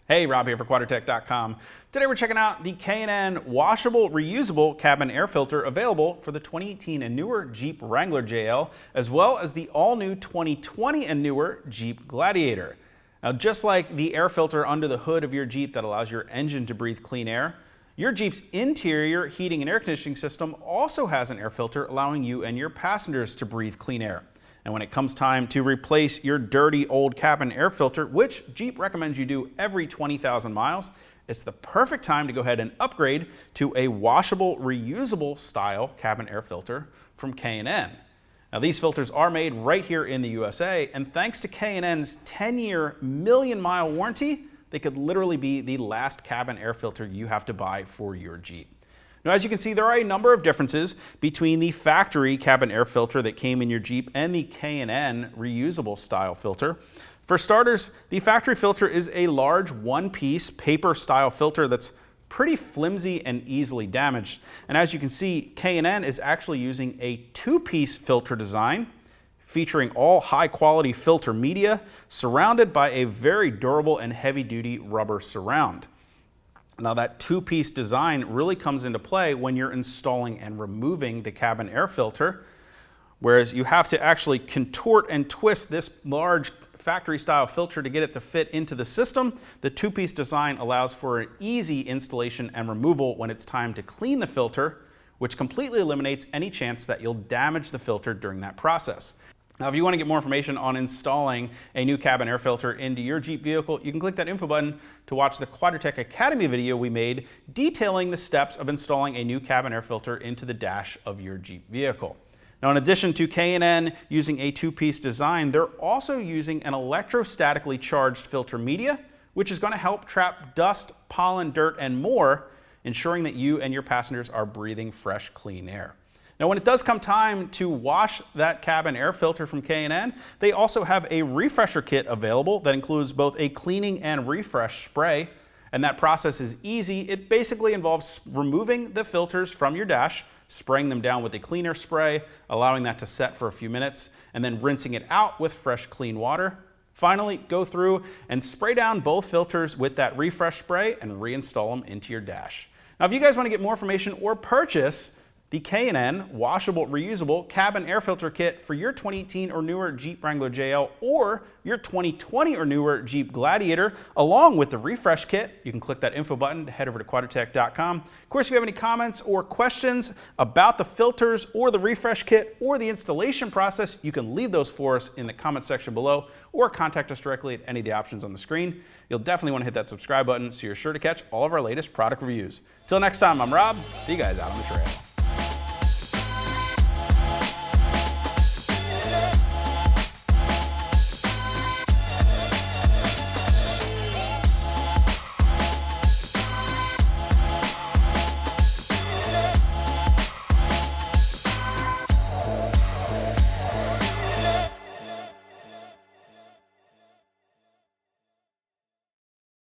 Hey, Rob here for Quadratec.com. Today we're checking out the K&N washable, reusable cabin air filter available for the 2018 and newer Jeep Wrangler JL, as well as the all-new 2020 and newer Jeep Gladiator. Now, just like the air filter under the hood of your Jeep that allows your engine to breathe clean air, your Jeep's interior heating and air conditioning system also has an air filter allowing you and your passengers to breathe clean air. And when it comes time to replace your dirty old cabin air filter, which Jeep recommends you do every 20,000 miles, it's the perfect time to go ahead and upgrade to a washable, reusable style cabin air filter from K&N. Now, these filters are made right here in the USA, and thanks to K&N's 10-year, million-mile warranty, they could literally be the last cabin air filter you have to buy for your Jeep. Now, as you can see, there are a number of differences between the factory cabin air filter that came in your Jeep and the K&N reusable style filter. For starters, the factory filter is a large one-piece paper style filter that's pretty flimsy and easily damaged. And as you can see, K&N is actually using a two-piece filter design featuring all high-quality filter media surrounded by a very durable and heavy-duty rubber surround. Now, that two-piece design really comes into play when you're installing and removing the cabin air filter, whereas you have to actually contort and twist this large factory-style filter to get it to fit into the system. The two-piece design allows for an easy installation and removal when it's time to clean the filter, which completely eliminates any chance that you'll damage the filter during that process. Now, if you want to get more information on installing a new cabin air filter into your Jeep vehicle, you can click that info button to watch the Quadratec Academy video we made detailing the steps of installing a new cabin air filter into the dash of your Jeep vehicle. Now, in addition to K&N using a two-piece design, they're also using an electrostatically charged filter media, which is going to help trap dust, pollen, dirt, and more, ensuring that you and your passengers are breathing fresh, clean air. Now, when it does come time to wash that cabin air filter from K&N, they also have a refresher kit available that includes both a cleaning and refresh spray. And that process is easy. It basically involves removing the filters from your dash, spraying them down with a cleaner spray, allowing that to set for a few minutes, and then rinsing it out with fresh, clean water. Finally, go through and spray down both filters with that refresh spray and reinstall them into your dash. Now, if you guys want to get more information or purchase the K&N washable, reusable cabin air filter kit for your 2018 or newer Jeep Wrangler JL or your 2020 or newer Jeep Gladiator, along with the refresh kit, you can click that info button to head over to Quadratec.com. Of course, if you have any comments or questions about the filters or the refresh kit or the installation process, you can leave those for us in the comment section below or contact us directly at any of the options on the screen. You'll definitely want to hit that subscribe button so you're sure to catch all of our latest product reviews. Till next time, I'm Rob. See you guys out on the trail.